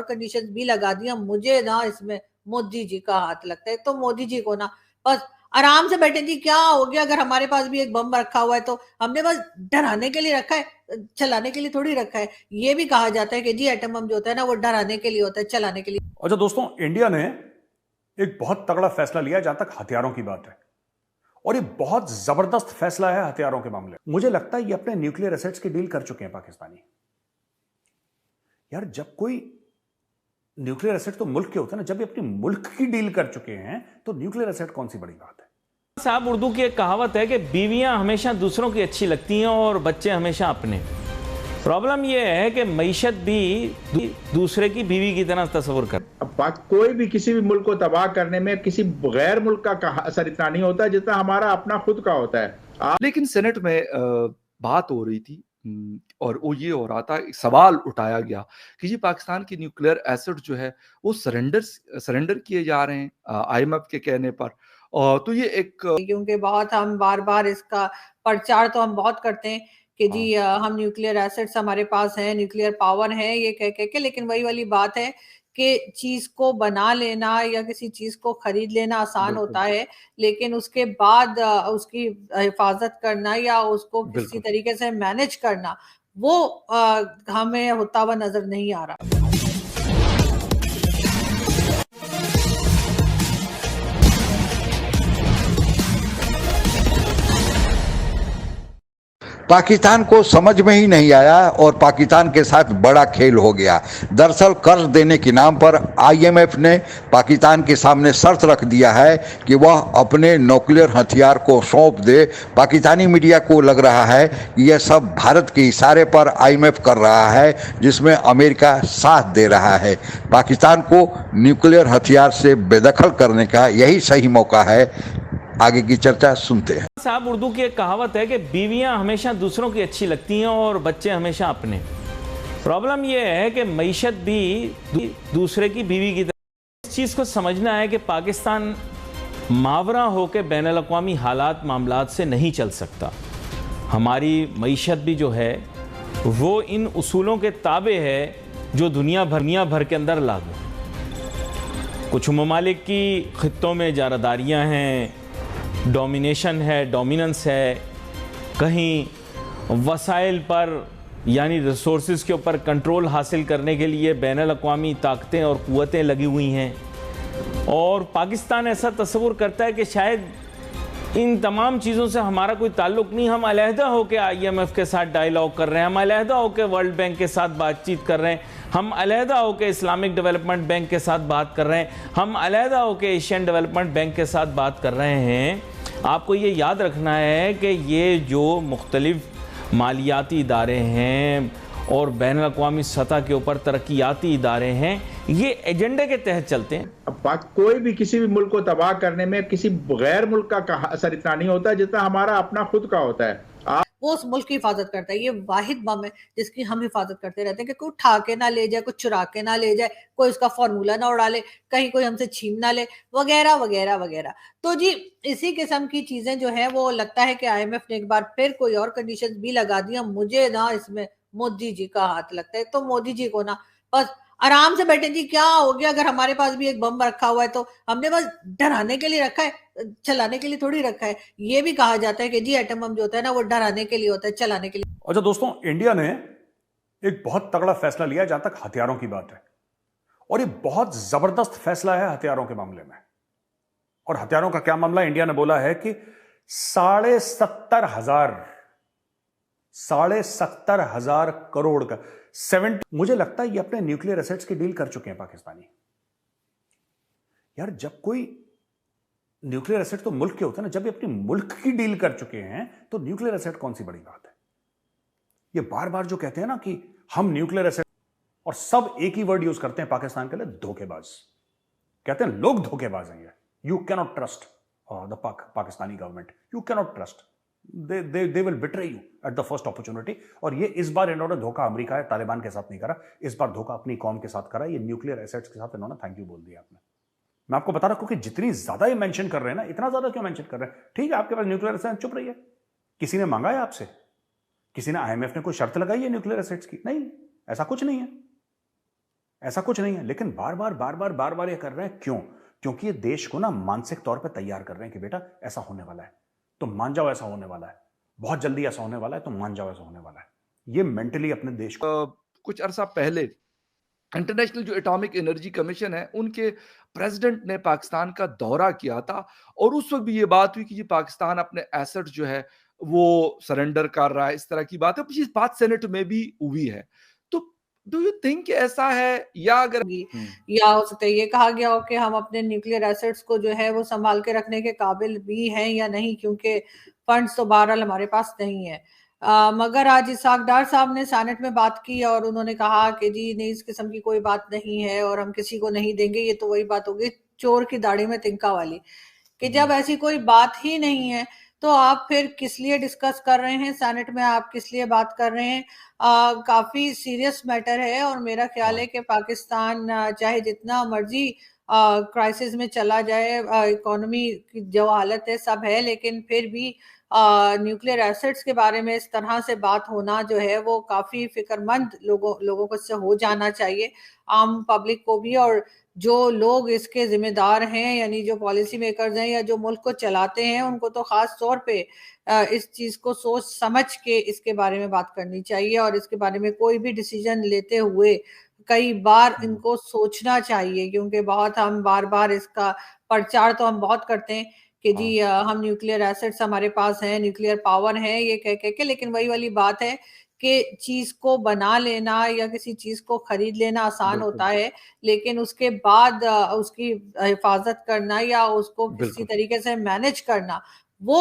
Conditions भी लगा दी, मुझे ना इसमें मोदी जी का हाथ लगता है। तो मोदी जी को ना बस आराम से बैठे जी, क्या हो गया अगर हमारे पास भी एक बम रखा हुआ है तो हमने बस डराने के लिए रखा है, चलाने के लिए थोड़ी रखा है। ये भी कहा जाता है कि जी एटम बम जो होता है ना वो डराने के लिए होता है, चलाने के लिए। अच्छा दोस्तों, इंडिया ने एक बहुत तगड़ा फैसला लिया जहां तक हथियारों की बात है, और ये बहुत जबरदस्त फैसला है हथियारों के मामले में। मुझे लगता है ये अपने न्यूक्लियर एसेट्स की डील कर चुके हैं पाकिस्तानी। यार, जब कोई न्यूक्लियर एसेट तो मुल्क के होते हैं ना, जब ये अपनी मुल्क की डील कर चुके हैं तो न्यूक्लियर एसेट कौन सी बड़ी बात है। साहब, उर्दू की एक कहावत है कि बीवियां हमेशा दूसरों की अच्छी लगती हैं और बच्चे हमेशा अपने। प्रॉब्लम यह है कि मईशत भी दूसरे की बीवी की तरह तस्वुर कर। कोई भी किसी भी मुल्क को तबाह करने में किसी गैर मुल्क का असर इतना नहीं होता जितना हमारा अपना खुद का होता है। लेकिन सेनेट में बात हो रही थी और वो ये हो रहा था, सवाल उठाया गया कि जी पाकिस्तान की न्यूक्लियर एसेट जो है वो सरेंडर किए जा रहे हैं आईएमएफ के कहने पर। तो ये एक क्योंकि बहुत हम बार-बार इसका प्रचार तो हम बहुत करते हैं कि जी हम न्यूक्लियर एसेट्स हमारे पास हैं, न्यूक्लियर पावर है, ये कह के, लेकिन वही वाली बात है कि चीज़ को बना लेना या किसी चीज़ को खरीद लेना आसान होता है, लेकिन उसके बाद उसकी हिफाज़त करना या उसको किसी तरीके से मैनेज करना, वो हमें होता हुआ नज़र नहीं आ रहा। पाकिस्तान को समझ में ही नहीं आया और पाकिस्तान के साथ बड़ा खेल हो गया। दरअसल कर्ज देने के नाम पर आईएमएफ ने पाकिस्तान के सामने शर्त रख दिया है कि वह अपने न्यूक्लियर हथियार को सौंप दे। पाकिस्तानी मीडिया को लग रहा है कि यह सब भारत के इशारे पर आईएमएफ कर रहा है, जिसमें अमेरिका साथ दे रहा है। पाकिस्तान को न्यूक्लियर हथियार से बेदखल करने का यही सही मौका है। आगे की चर्चा सुनते हैं। साहब, उर्दू की एक कहावत है कि बीवियां हमेशा दूसरों की अच्छी लगती हैं और बच्चे हमेशा अपने। प्रॉब्लम यह है कि मईशत भी दूसरे की बीवी की तरह। इस चीज़ को समझना है कि पाकिस्तान मावरा होकर बैनुल अक़वामी हालात मामलात से नहीं चल सकता। हमारी मईशत भी जो है वो इन उसूलों के ताबे है जो दुनिया भर के अंदर लागू। कुछ ममालिक की खित्तों में जारदारियाँ हैं, डोमिनेशन है, डोमिनेंस है, कहीं वसाइल पर यानी रिसोर्सेज के ऊपर कंट्रोल हासिल करने के लिए बैनुल अक़वामी ताकतें और क़ुव्वतें लगी हुई हैं। और पाकिस्तान ऐसा तस्वुर करता है कि शायद इन तमाम चीज़ों से हमारा कोई ताल्लुक़ नहीं, हम अलहदा होकर आईएमएफ के साथ डायलॉग कर रहे हैं, हम अलहदा होकर वर्ल्ड बैंक के साथ बातचीत कर रहे हैं, हम अलहदा होकर इस्लामिक डेवलपमेंट बैंक के साथ बात कर रहे हैं, हम अलहदा होकर एशियन डेवलपमेंट बैंक के साथ बात कर रहे हैं। आपको ये याद रखना है कि ये जो मुख्तलिफ मालियाती इदारे हैं और बैनुल अक़वामी सतह के ऊपर तरक्याती इदारे हैं, ये एजेंडे के तहत चलते हैं। कोई भी किसी भी मुल्क को तबाह करने में किसी गैर मुल्क का असर इतना नहीं होता जितना हमारा अपना खुद का होता है। वो उस मुल्क की हिफाजत करता है। ये वाहिद बम है जिसकी हम हिफाजत करते रहते हैं कि कोई उठा के ना ले जाए, कोई चुरा के ना ले जाए, कोई उसका फॉर्मूला ना उड़ा ले, कहीं कोई हमसे छीन ना ले, वगैरह वगैरह वगैरह। तो जी इसी किस्म की चीजें जो है वो लगता है कि आईएमएफ ने एक बार फिर कोई और कंडीशंस भी लगा दी, मुझे ना इसमें मोदी जी का हाथ लगता है। तो मोदी जी को ना बस आराम से बैठे जी, क्या हो गया अगर हमारे पास भी एक बम रखा हुआ है तो हमने बस डराने के लिए रखा है, चलाने के लिए थोड़ी रखा है। ये भी कहा जाता है कि जी एटम बम जो होता है ना वो डराने के लिए होता है, चलाने के लिए। अच्छा दोस्तों, इंडिया ने एक बहुत तगड़ा फैसला लिया जहां तक हथियारों की बात है, और ये बहुत जबरदस्त फैसला है हथियारों के मामले में। और हथियारों का क्या मामला? इंडिया ने बोला है कि 70,500 करोड़ का 70। मुझे लगता है ये अपने न्यूक्लियर एसेट्स की डील कर चुके हैं पाकिस्तानी। यार, जब कोई न्यूक्लियर एसेट तो मुल्क के होते हैं ना, जब ये अपनी मुल्क की डील कर चुके हैं तो न्यूक्लियर एसेट कौन सी बड़ी बात है। ये बार बार जो कहते हैं ना कि हम न्यूक्लियर एसेट, और सब एक ही वर्ड यूज करते हैं पाकिस्तान के लिए, धोखेबाज। कहते हैं लोग धोखेबाज हैं। You cannot trust the Pakistani government, you cannot trust, they will betray you at the first opportunity। और ये इस बार इन्होंने धोखा अमेरिका है तालिबान के साथ नहीं करा, इस बार धोखा अपनी कौम के साथ करा। ये न्यूक्लियर एसेट्स के साथ इन्होंने थैंक यू बोल दिया। आपने, मैं आपको बता रहा हूं कि जितनी ज्यादा ये मेंशन कर रहे हैं ना, इतना ज्यादा क्यों मेंशन कर रहे हैं? ठीक है, आपके पास न्यूक्लियर एसेट्स, चुप रहिए। किसी ने मांगा है आपसे? किसी ने, आईएमएफ ने कोई शर्त लगाई है न्यूक्लियर एसेट्स की? नहीं, ऐसा कुछ नहीं है। ऐसा कुछ नहीं है, लेकिन बार बार ये कर रहे हैं। क्यों? क्योंकि ये देश को ना मानसिक तौर पे तैयार कर रहे हैं कि बेटा ऐसा होने वाला है, तुम मान जाओ ऐसा होने वाला है, बहुत जल्दी ऐसा होने वाला है, तुम मान जाओ ऐसा होने वाला है। ये मेंटली अपने देश को कुछ अरसा पहले इंटरनेशनल जो एटॉमिक एनर्जी कमीशन है, उनके प्रेसिडेंट ने पाकिस्तान का दौरा किया था और उस वक्त भी ये बात हुई कि जी पाकिस्तान अपने एसेट जो है वो सरेंडर कर रहा है, इस तरह की बात है। ये बात सेनेट में भी हुई है। तो डू यू थिंक ऐसा है, या अगर या हो सकता है ये कहा गया हो कि हम अपने न्यूक्लियर एसेट्स को जो है वो संभाल के रखने के काबिल भी हैं या नहीं, क्योंकि फंड्स तो बहरहाल हमारे पास नहीं है। मगर आज इसहाक डार साहब ने सेनेट में बात की और उन्होंने कहा कि जी नहीं, इस किस्म की कोई बात नहीं है और हम किसी को नहीं देंगे। ये तो वही बात होगी चोर की दाढ़ी में तिनका वाली, कि जब ऐसी कोई बात ही नहीं है तो आप फिर किस लिए डिस्कस कर रहे हैं सेनेट में, आप किस लिए बात कर रहे हैं। काफी सीरियस मैटर है और मेरा ख्याल है कि पाकिस्तान चाहे जितना मर्जी क्राइसिस में चला जाए, इकोनॉमी की जो हालत है सब है, लेकिन फिर भी न्यूक्लियर एसेट्स के बारे में इस तरह से बात होना जो है वो काफी फिक्रमंद लोगों को इससे हो जाना चाहिए, आम पब्लिक को भी। और जो लोग इसके जिम्मेदार हैं यानी जो पॉलिसी मेकर्स हैं या जो मुल्क को चलाते हैं, उनको तो खास तौर पे इस चीज को सोच समझ के इसके बारे में बात करनी चाहिए और इसके बारे में कोई भी डिसीजन लेते हुए कई बार इनको सोचना चाहिए, क्योंकि बहुत हम बार इसका प्रचार तो हम बहुत करते हैं कि जी हम न्यूक्लियर एसेट्स हमारे पास हैं, न्यूक्लियर पावर है, ये कह के, लेकिन वही वाली बात है कि चीज को बना लेना या किसी चीज को खरीद लेना आसान होता है, लेकिन उसके बाद उसकी हिफाजत करना या उसको किसी तरीके से मैनेज करना वो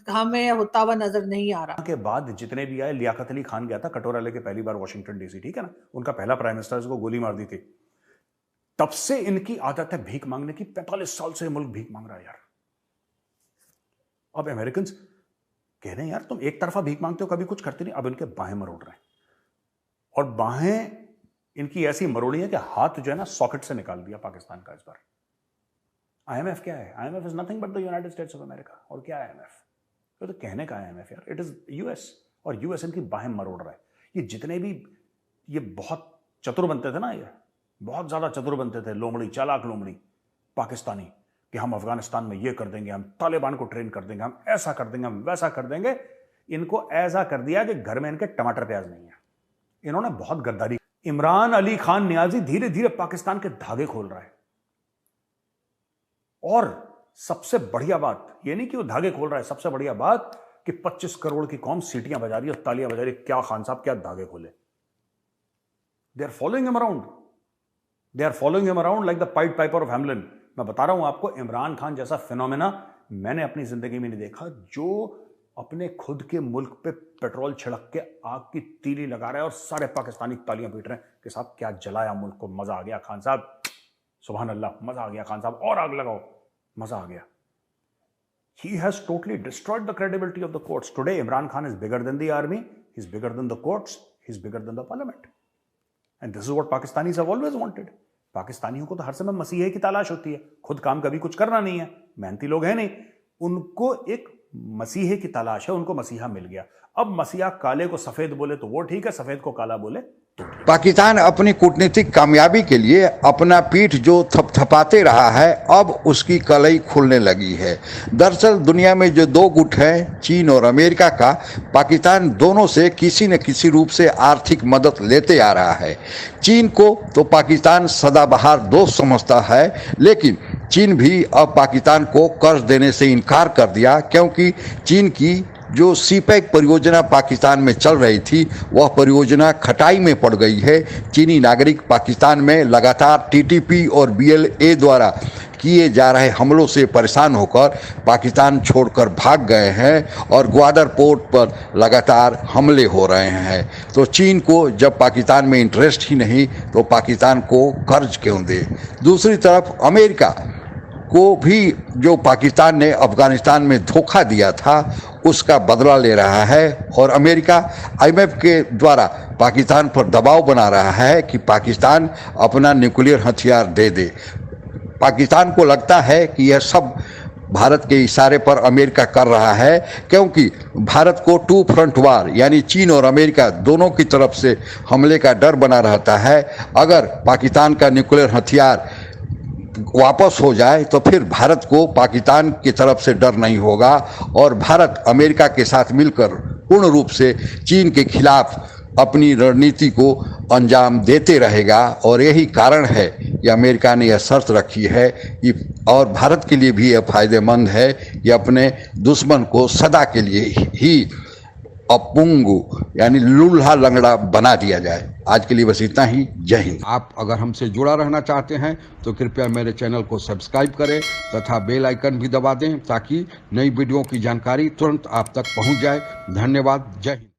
हमें होता हुआ नजर नहीं आ रहा। के बाद जितने भी आए, लियाकत अली खान गया था कटोरा लेके पहली बार वॉशिंगटन डीसी, ठीक है ना, उनका पहला प्राइम मिनिस्टर, इसको गोली मार दी थी। तब से इनकी आदत है भीख मांगने की। 45 साल से मुल्क भीख मांग रहा है यार। अब अमेरिकन कह रहे हैं यार तुम एक तरफा भीख मांगते हो, कभी कुछ करते नहीं। अब इनके बाहें मरोड़ रहे हैं और बाहें इनकी ऐसी मरोड़ी है कि हाथ जो है ना सॉकेट से निकाल दिया पाकिस्तान का इस बार। आईएमएफ क्या है? IMF is nothing but the United states of America. और क्या है आईएमएफ? तो कहने का आईएमएफ यार, इट इज यूएस, और यूएस इनकी बाहें मरोड़ रहा है। ये जितने भी ये बहुत चतुर बनते थे ना, ये बहुत ज्यादा चतुर बनते थे, लोमड़ी, चालाक लोमड़ी पाकिस्तानी, कि हम अफगानिस्तान में ये कर देंगे, हम तालिबान को ट्रेन कर देंगे, हम ऐसा कर देंगे, हम वैसा कर देंगे। इनको ऐसा कर दिया कि घर में इनके टमाटर प्याज नहीं है। इन्होंने बहुत गद्दारी। इमरान अली खान नियाजी धीरे धीरे पाकिस्तान के धागे खोल रहा है। और सबसे बढ़िया बात ये नहीं कि वो धागे खोल रहा है, सबसे बढ़िया बात कि 25 करोड़ की कौम सीटियां बजा रही है, तालियां बजा रही है। क्या खान साहब, क्या धागे खोले। They are following him around, they are following him around like the Pied Piper of Hamelin. मैं बता रहा हूं आपको, इमरान खान जैसा फिनोमेना मैंने अपनी जिंदगी में नहीं देखा, जो अपने खुद के मुल्क पे पेट्रोल छिड़क के आग की तीली लगा रहा है और सारे पाकिस्तानी तालियां पीट रहे हैं कि साहब क्या जलाया मुल्क को, मजा आ गया खान साहब, सुभान अल्लाह, मजा आ गया खान साहब, और आग लगाओ, मजा आ गया। He has totally destroyed the credibility of the courts. Today, Imran Khan is bigger than the army, he's bigger than the courts, he's bigger than the parliament. And this is what Pakistanis have always wanted. पाकिस्तानियों को तो हर समय मसीहे की तलाश होती है, खुद काम कभी कुछ करना नहीं है, मेहनती लोग हैं नहीं, उनको एक मसीहे की तलाश है, उनको मसीहा मिल गया। अब मसीहा काले को सफेद बोले तो वो ठीक है, सफेद को काला बोले तो ठीक। पाकिस्तान अपनी कूटनीतिक कामयाबी के लिए अपना पीठ जो थपथपाते रहा है, अब उसकी कलई खुलने लगी है। दरअसल दुनिया में जो दो गुट हैं, चीन और अमेरिका का, पाकिस्तान दोनों से किसी न किसी रूप से आर्थिक मदद लेते आ रहा है। चीन को तो पाकिस्तान सदाबहार दोस्त समझता है, लेकिन चीन भी अब पाकिस्तान को कर्ज देने से इनकार कर दिया, क्योंकि चीन की जो सीपैक परियोजना पाकिस्तान में चल रही थी, वह परियोजना खटाई में पड़ गई है। चीनी नागरिक पाकिस्तान में लगातार टीटीपी और बीएलए द्वारा किए जा रहे हमलों से परेशान होकर पाकिस्तान छोड़कर भाग गए हैं और ग्वादर पोर्ट पर लगातार हमले हो रहे हैं। तो चीन को जब पाकिस्तान में इंटरेस्ट ही नहीं, तो पाकिस्तान को कर्ज क्यों दे। दूसरी तरफ अमेरिका को भी जो पाकिस्तान ने अफगानिस्तान में धोखा दिया था, उसका बदला ले रहा है और अमेरिका आईएमएफ के द्वारा पाकिस्तान पर दबाव बना रहा है कि पाकिस्तान अपना न्यूक्लियर हथियार दे दे। पाकिस्तान को लगता है कि यह सब भारत के इशारे पर अमेरिका कर रहा है, क्योंकि भारत को टू फ्रंट वार यानी चीन और अमेरिका दोनों की तरफ से हमले का डर बना रहता है। अगर पाकिस्तान का न्यूक्लियर हथियार वापस हो जाए तो फिर भारत को पाकिस्तान की तरफ से डर नहीं होगा और भारत अमेरिका के साथ मिलकर पूर्ण रूप से चीन के खिलाफ अपनी रणनीति को अंजाम देते रहेगा। और यही कारण है कि अमेरिका ने यह शर्त रखी है कि और भारत के लिए भी यह फायदेमंद है कि अपने दुश्मन को सदा के लिए ही अपंगु यानी लूल्हा लंगड़ा बना दिया जाए। आज के लिए बस इतना ही। जय हिंद। आप अगर हमसे जुड़ा रहना चाहते हैं तो कृपया मेरे चैनल को सब्सक्राइब करें तथा बेल आइकन भी दबा दें ताकि नई वीडियो की जानकारी तुरंत आप तक पहुंच जाए। धन्यवाद। जय हिंद।